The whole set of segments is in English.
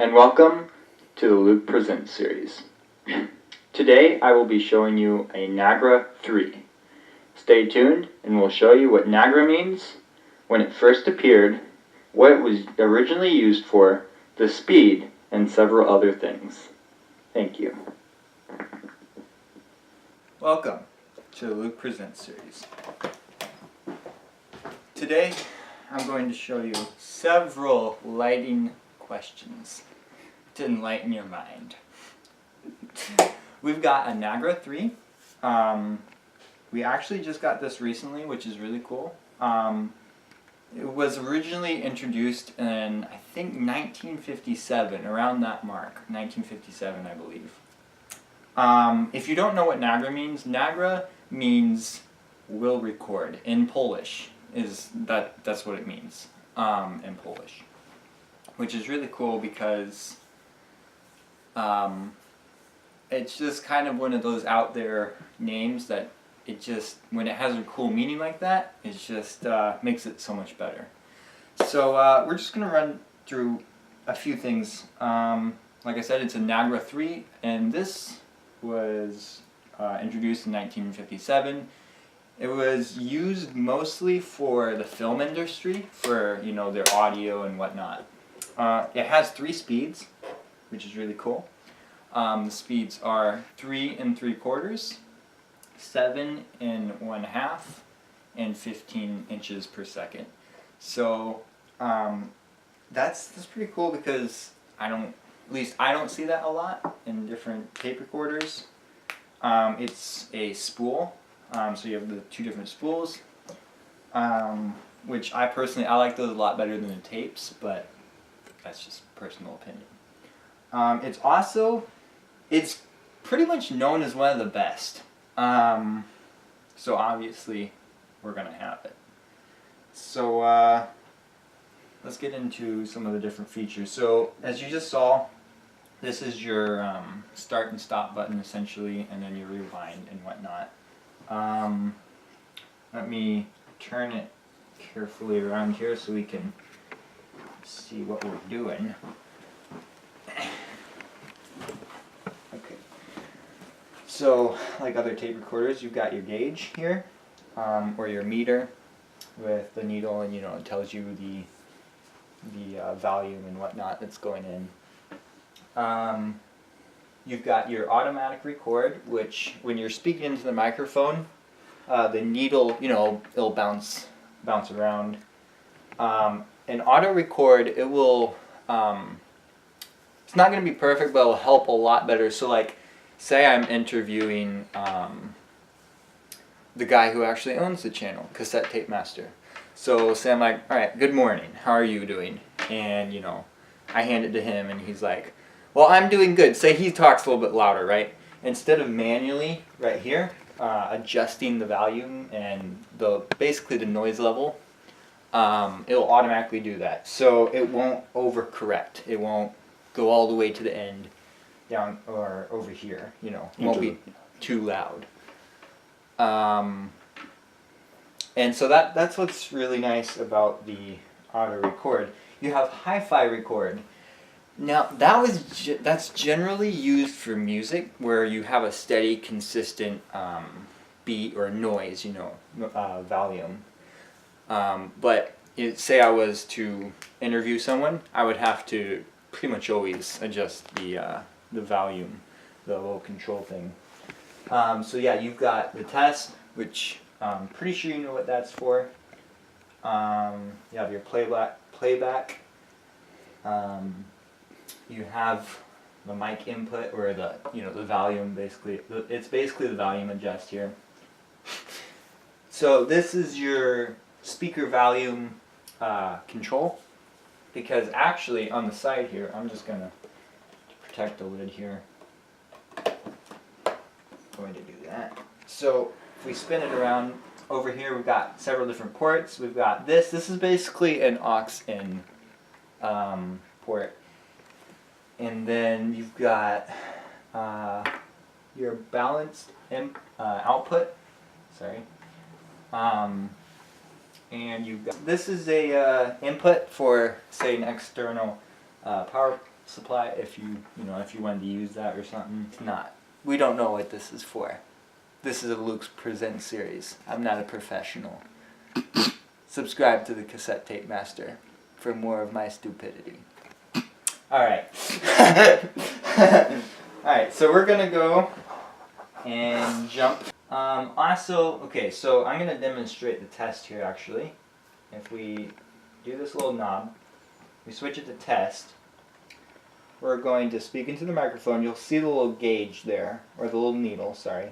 and welcome to the Luke Presents series. Today I will be showing you a Nagra III. Stay tuned and we'll show you what Nagra means, when it first appeared, what it was originally used for, the speed, and several other things. Thank you. Welcome to the Luke Presents series. Today I'm going to show you several lighting questions to enlighten your mind. We've got a Nagra III. We actually just got this recently, which is really cool. It was originally introduced in, I think, 1957, around that mark. 1957, I believe. If you don't know what Nagra means will record in Polish. That's what it means in Polish, which is really cool because it's just kind of one of those out there names that it just, when it has a cool meaning like that, it just makes it so much better. So we're just going to run through a few things. Like I said, it's a Nagra III, and this was introduced in 1957. It was used mostly for the film industry, for their audio and whatnot. It has 3 speeds, which is really cool. The speeds are 3 3/4, 7 1/2, and 15 inches per second. So that's pretty cool because I don't see that a lot in different tape recorders. It's a spool, so you have the 2 different spools, which I like those a lot better than the tapes, but that's just personal opinion. It's pretty much known as one of the best. So obviously we're gonna have it. So let's get into some of the different features. So as you just saw, this is your start and stop button essentially, and then your rewind and whatnot. Let me turn it carefully around here so we can see what we're doing. Okay. So, like other tape recorders, you've got your gauge here, or your meter with the needle, and it tells you the volume and whatnot that's going in. You've got your automatic record, which when you're speaking into the microphone, the needle, it'll bounce around. An auto record, it will, it's not going to be perfect, but it'll help a lot better. So like, say I'm interviewing the guy who actually owns the channel, Cassette Tape Master. So say I'm like, alright, good morning, how are you doing? And I hand it to him and he's like, well, I'm doing good. Say he talks a little bit louder, right? Instead of manually, right here, adjusting the volume and basically the noise level, it'll automatically do that. So it won't overcorrect. It won't go all the way to the end, down or over here. It won't be too loud. And so that's what's really nice about the auto record. You have hi-fi record. Now that's generally used for music where you have a steady, consistent beat or noise, volume. But say I was to interview someone, I would have to pretty much always adjust the volume, the little control thing. So yeah, you've got the test, which I'm pretty sure you know what that's for. You have your playback. You have the mic input, or the volume. Basically, it's basically the volume adjust here. So this is your speaker volume control, because actually on the side here, I'm just gonna protect the lid here. Going to do that. So if we spin it around over here, we've got several different ports. We've got this. This is basically an aux-in port. And then you've got your balanced output. Sorry. And you've got, this is a input for, say, an external power supply if you wanted to use that or something. It's not. We don't know what this is for. This is a Luke's Present series. I'm not a professional. Subscribe to the Cassette Tape Master for more of my stupidity. Alright. Alright, so we're gonna go and jump. Okay, so I'm gonna demonstrate the test here actually. If we do this little knob, we switch it to test. We're going to speak into the microphone. You'll see the little gauge there, or the little needle, sorry.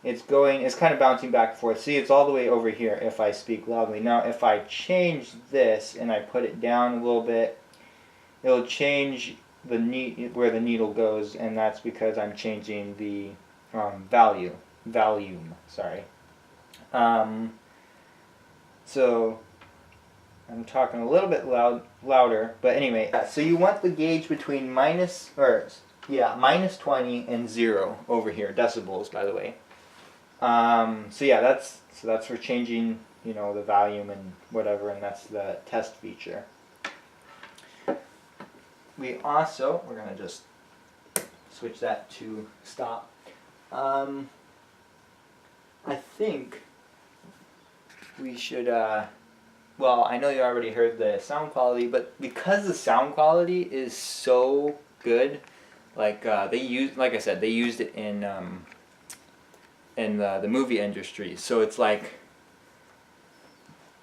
It's kind of bouncing back and forth. See, it's all the way over here if I speak loudly. Now, if I change this and I put it down a little bit, it'll change where the needle goes, and that's because I'm changing the volume, sorry. So I'm talking a little bit louder, but anyway. So you want the gauge between minus 20 and 0 over here, decibels, by the way. So yeah, that's for changing, the volume and whatever, and that's the test feature. We're gonna just switch that to stop. I think we should, well, I know you already heard the sound quality, but because the sound quality is so good, like I said, they used it in the movie industry, so it's like,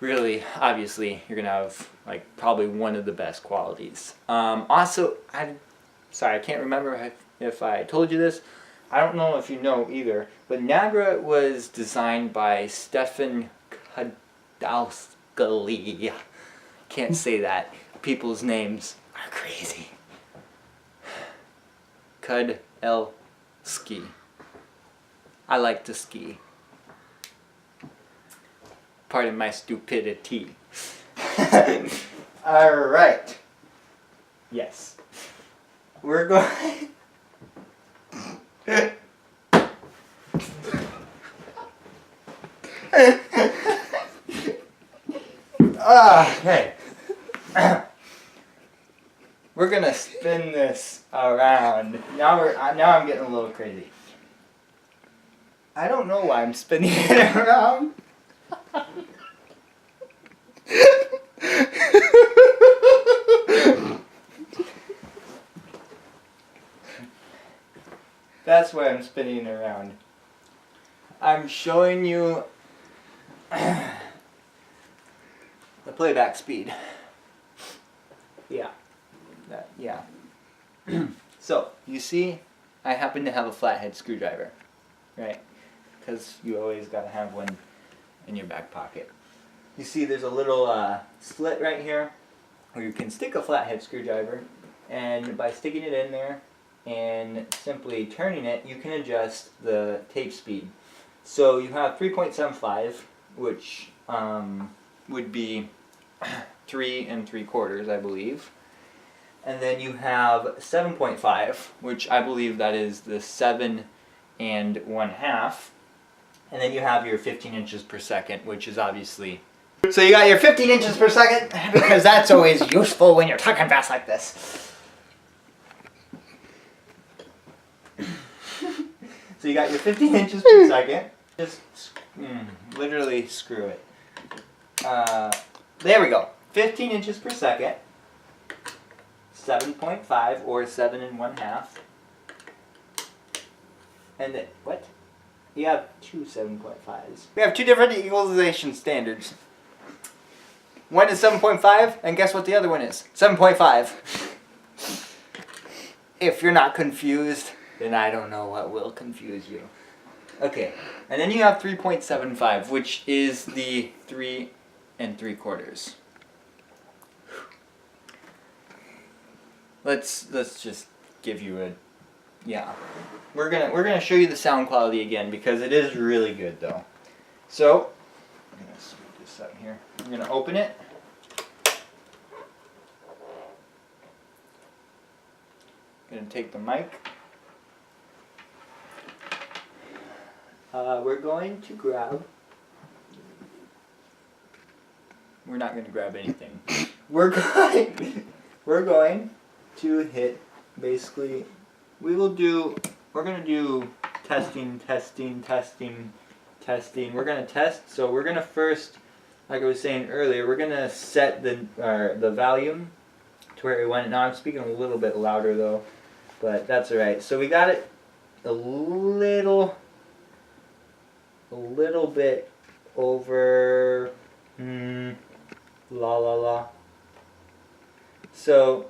really, obviously, you're gonna have like probably one of the best qualities. Also, I can't remember if I told you this. I don't know if you know either, but Nagra was designed by Stefan Kadowski. Can't say that. People's names are crazy. Kadowski. I like to ski. Pardon my stupidity. Alright. Yes. We're going... Okay. We're gonna spin this around. Now I'm getting a little crazy. I don't know why I'm spinning it around. That's why I'm spinning it around. I'm showing you the playback speed. Yeah. Yeah. So, you see, I happen to have a flathead screwdriver, right? Because you always gotta have one in your back pocket. You see there's a little slit right here where you can stick a flathead screwdriver, and by sticking it in there and simply turning it, you can adjust the tape speed. So you have 3.75, which would be 3 3/4, I believe. And then you have 7.5, which I believe that is the 7 1/2. And then you have your 15 inches per second, which is obviously... So you got your 15 inches per second, because that's always useful when you're talking fast like this. So you got your 15 inches per second. Just literally screw it. There we go. 15 inches per second. 7.5 or 7 1/2. And then, what? You have two 7.5s. We have two different equalization standards. One is 7.5, and guess what the other one is? 7.5. If you're not confused, then I don't know what will confuse you. Okay, and then you have 3.75, which is the 3 3/4. Let's just give you a... Yeah. We're gonna show you the sound quality again, because it is really good though. So I'm gonna scoot this up here. I'm gonna open it. Gonna take the mic. We're going to grab... We're not going to grab anything. We're going to hit, basically, we're going to do testing. We're going to test, so we're going to first, like I was saying earlier, we're going to set the volume to where it went. Now I'm speaking a little bit louder though, but that's alright. So we got it a little bit over, la. So,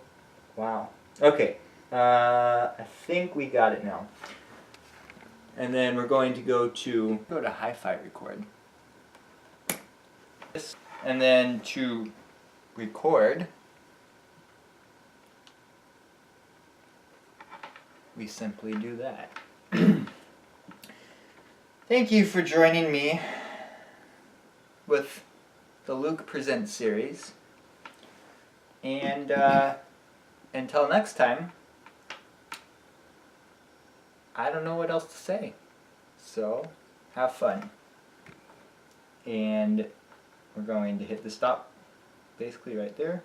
wow. Okay, I think we got it now. And then we're going to go to hi-fi record. And then to record, we simply do that. Thank you for joining me with the Luke Presents series. And until next time, I don't know what else to say. So, have fun. And we're going to hit the stop, basically right there.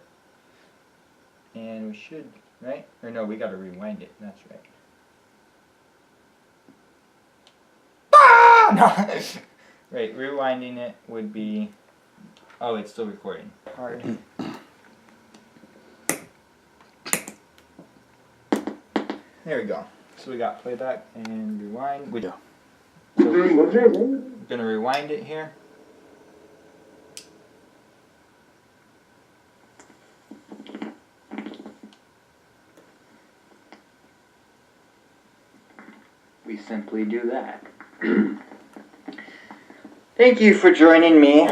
And we should, right? Or no, we gotta rewind it, that's right. Ah! No! Right, rewinding it would be, oh, it's still recording. Hard. There we go. So we got playback and rewind. So we're gonna rewind it here. We simply do that. Thank you for joining me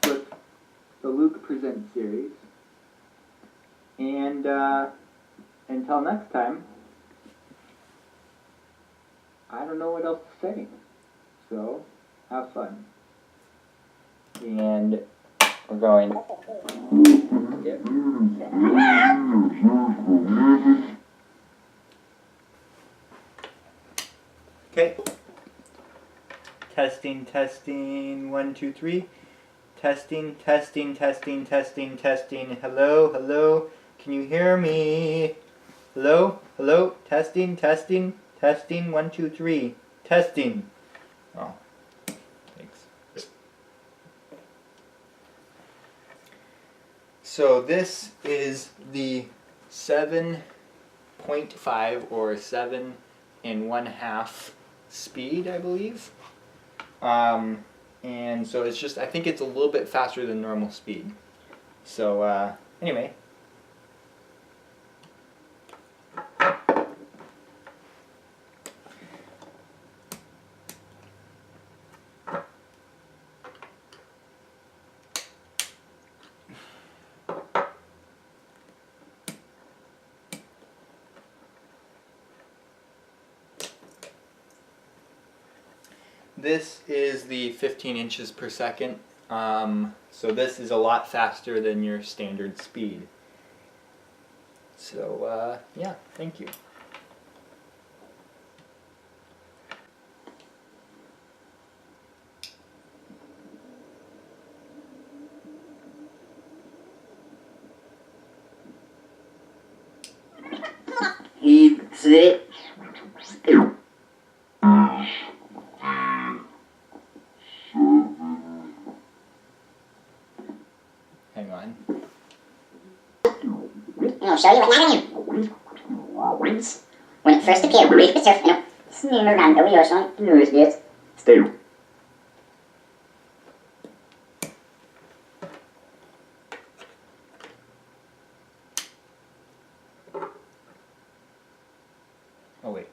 with the Luke Presents series. And until next time, I don't know what else to say. So, have fun. And we're going. Yep. Okay. Testing, 1, 2, 3. Testing. Hello. Can you hear me? Hello. Testing. 1, 2, 3. Testing. Oh, thanks. So this is the 7.5 or 7 1/2 speed, I believe. And so it's just, I think it's a little bit faster than normal speed. So, anyway. This is the 15 inches per second, so this is a lot faster than your standard speed. So, yeah, thank you. It's it. Hang on. I'll show you what Nagra knew. When it first appeared, read the surf, snurrande och gör sån nöjesnyhet. Stay. Oh, wait.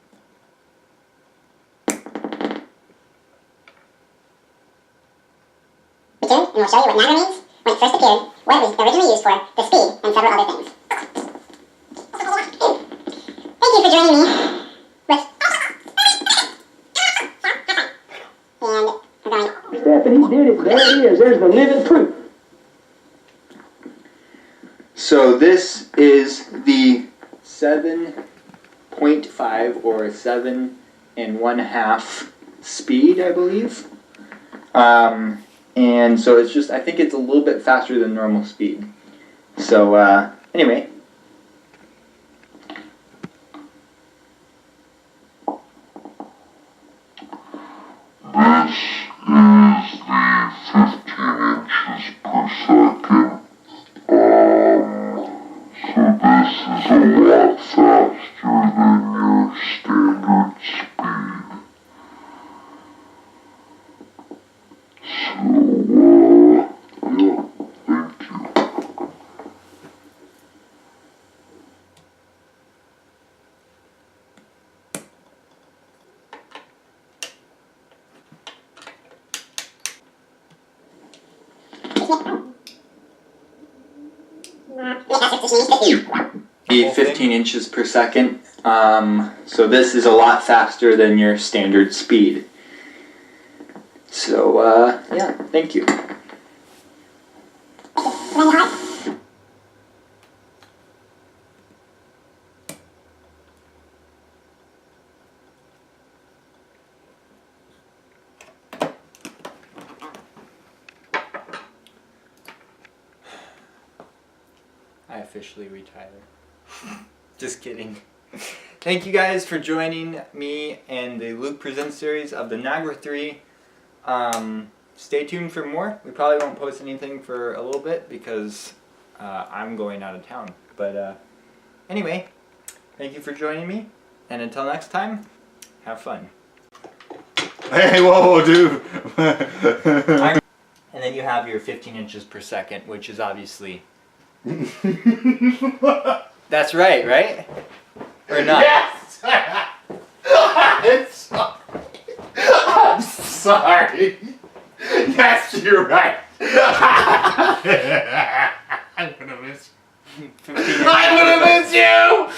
Return, and we'll show you what Nagra means, when it first appeared, what it was originally used for, the speed, and several other things. Thank you for joining me with... And we're going... Stephanie did it. There it is. There's the living proof. So this is the 7.5 or 7 1/2 speed, I believe. And so it's just, I think it's a little bit faster than normal speed. So, anyway, Be 15 inches per second. So this is a lot faster than your standard speed. So yeah, thank you. I officially retire. Just kidding. Thank you guys for joining me and the Luke Presents series of the Nagra III. Stay tuned for more. We probably won't post anything for a little bit because I'm going out of town. But anyway, thank you for joining me. And until next time, have fun. Hey, whoa, dude. And then you have your 15 inches per second, which is obviously... That's right, right? Or not? Yes! I'm sorry. Yes, you're right. I'm gonna miss you. I'm gonna miss you!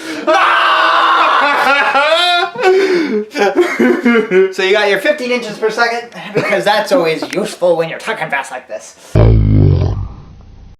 So you got your 15 inches per second, because that's always useful when you're talking fast like this.